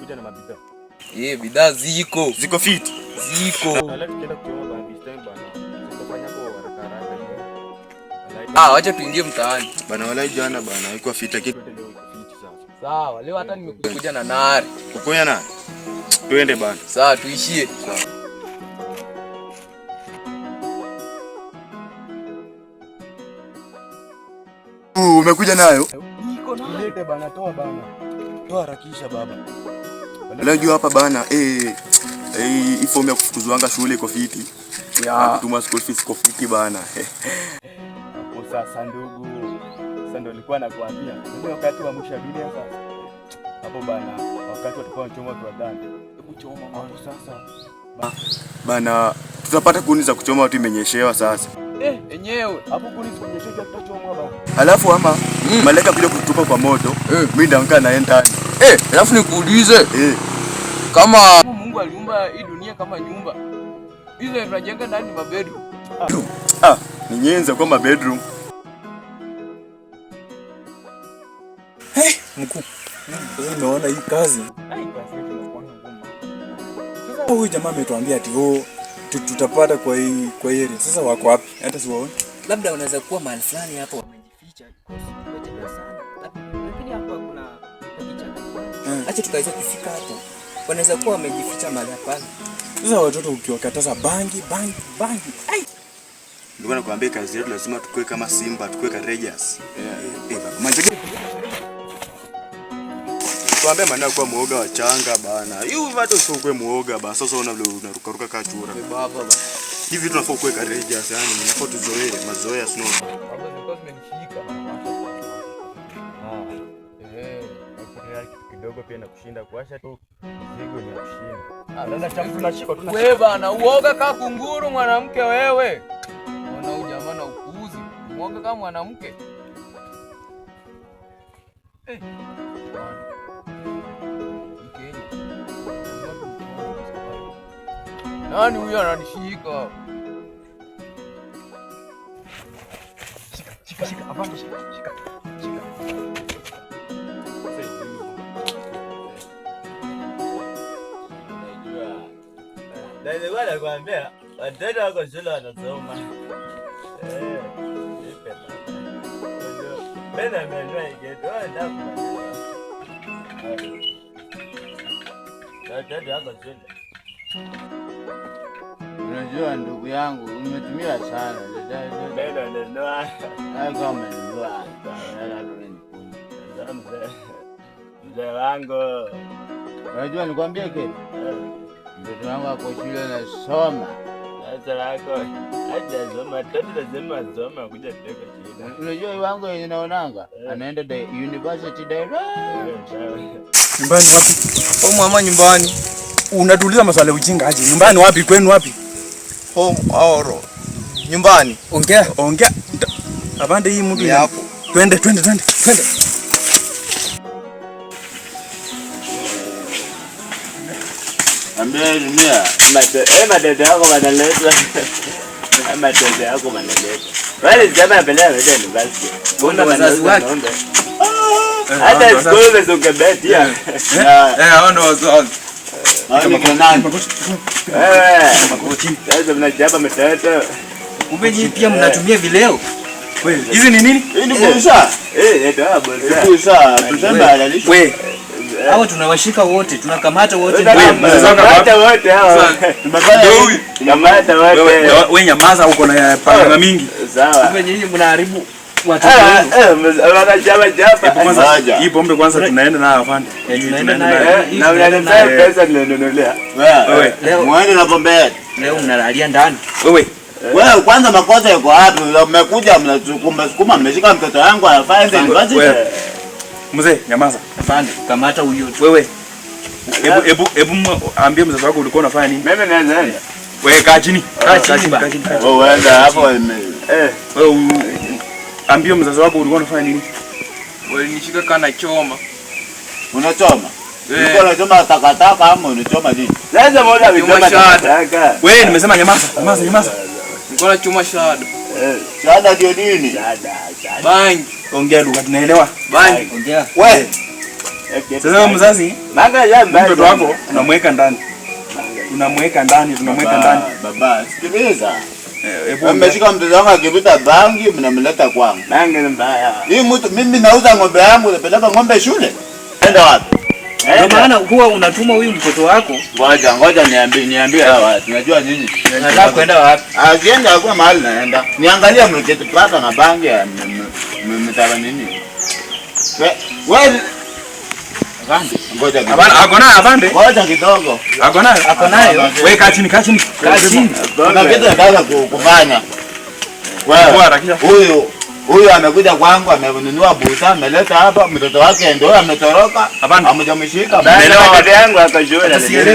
umekuja na mabidhaa. Bidhaa ziko. Ziko fit. Ziko. Alafu tukienda kuchoma bana this time bana. Tutafanya kwa haraka hiyo. Wacha tuingie mtaani. Bana walai jana bana haikuwa fit kitu leo iko fit sasa. Sawa, leo hata nimekuja na nari. Ukonya na? Tuende bana. Sawa, tuishie. Sawa. Umekuja nayo? Niko nayo. Lete bana, toa bana. Toa harakisha baba. Unajua hapa bana hii fomu ya kufukuzwanga shule iko fiti. Ya kutuma school fees iko fiti bana. Hapo sasa ndugu. Sasa ndio nilikuwa nakuambia. Ndio wakati wa mshabiri sasa. Hapo bana, wakati watakuwa wanachoma watu wadani. Hebu choma hapo sasa. Bana tutapata kuni za kuchoma watu imenyeshewa sasa. Enyewe. Hapo kuni zikunyeshewa tutachoma bana. Alafu ama malaika bila kutupa kwa moto, mimi ndaangaa naenda. Alafu nikuulize. Kama Mungu aliumba hii dunia kama nyumba. Hizo tunajenga ndani ma bedroom. Ni nyenza kwa ma bedroom. Mkuu. Sasa nimeona hii kazi. Kazi yetu inakuwa ngumu. Sasa huyu jamaa ametuambia ati tutapata kwa hii Sasa wako wapi? Hata siwaoni. Labda wanaweza kuwa mahali fulani hapo wamejificha. Tumetembea sana. Lakini hapo kuna kichaka. Acha tukaweza kufika hapo. Wanaweza kuwa wamejificha mahali hapa. Sasa watoto ukiwakataza bangi. Ndio nakwambia kazi yetu lazima tukue kama Simba, tukue courageous. Tuambie maana kwa muoga wa changa bana. Hivi watu usikue muoga bana. Sasa unaruka kama chura. Baba. Hivi vitu tunafaa kuwe courageous yani, tunafaa tuzoee mazoea snow. Baba zilikuwa zimenishika. Kidogo pia na kushinda kuasha tu mzigo ni kushinda. Nenda chafu tunashika wewe bana, uoga kama kunguru mwanamke wewe. Ona huyu jamaa na ukuuzi. Uoga kama mwanamke. Nani huyu ananishika? Shika, apande shika. Ndio wala kuambia watoto wako shule wanasoma. Bena mwenyewe ingeto ndio watoto wako shule. Unajua ndugu yangu umetumia sana. Bena ndio. Kama ndio. Mzee wangu. Unajua nikwambie kitu? Mtoto wangu ako shule anasoma. Sasa wako hajasoma, mtoto lazima asome kuja kutoka shule. Unajua wangu yenye naonanga anaenda university direct. Nyumbani wapi? Mama nyumbani. Unatuuliza maswali ujinga aje? Nyumbani wapi? Kwenu wapi? Home or nyumbani. Ongea. Abande hii mtu hapo. Twende. Ambia dunia, madada yako wanaleta. Madada yako wanaleta. Wale jamaa pelea wewe university. Mbona wazazi wake? Hata school zokebetia. Hao ndo wazazi. Kama kwa nani? Sasa mnachapa mtoto. Kumbe nyinyi pia mnatumia vileo. Kweli. Hizi ni nini? Hii ni bolsa. Ndio bolsa. Bolsa, tuseme halalisha. Wewe. Hao tunawashika wote, tunakamata wote. Tunakamata wote hao. Tunakamata wote. Wewe nyamaza uko na panga mingi. Sawa. Kumbe nyinyi mnaharibu watoto wenu. Wanachapa. Hii pombe kwanza tunaenda nayo afande. Tunaenda nayo. Na unanipa pesa nilionolea. Wewe. Muende na pombe. Leo mnalalia ndani. Wewe kwanza makosa yako wapi? Mmekuja mnasukuma mmeshika mtoto wangu anafanya university. Mzee nyamaza. Afande, kamata huyo. Wewe. Hebu ambie mzazi wako ulikuwa unafanya nini? Mimi naenda. Wewe kaa chini. Kaa chini. Wewe enda hapo. Wewe ambie mzazi wako ulikuwa unafanya nini? Walinishika kana choma. Unachoma? Ulikuwa unachoma takataka ama unachoma nini? Sasa mbona unachoma takataka? Wewe nimesema nyamaza. Nilikuwa nachoma shahada. Shahada ndio nini? Bangi. Ongea lugha tunaelewa. Bangi. Ongea. Wewe. Sasa mzazi, Manga ya mtoto wako unamweka ndani. Tunamweka ndani. Baba, sikiliza. Hebu Mmeshika mtoto wangu akivuta bangi, mnamleta kwangu. Bangi ni mbaya. Hii mtu mimi nauza ng'ombe yangu, napeleka ng'ombe shule. Enda wapi? Ndio maana huwa unatuma huyu mtoto wako. Ngoja niambie hawa. Tunajua nini? Nataka kwenda wapi? Akienda hakuna mahali naenda. Niangalia mleketi pata na bangi mtaba nini? Wewe ngoja ngoja kidogo. Ako nayo. Wewe kaa chini. Kuna kitu nataka kufanya. Wewe huyu amekuja kwangu, amenunua buta, ameleta hapa, mtoto wake ndio ametoroka, amjamshika. Dada yangu akajua.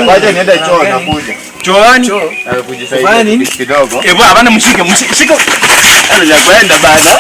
Ngoja niende choo na kuja. Chooni. Kujisaidia kidogo. Hapana, mshike. Anakwenda bana.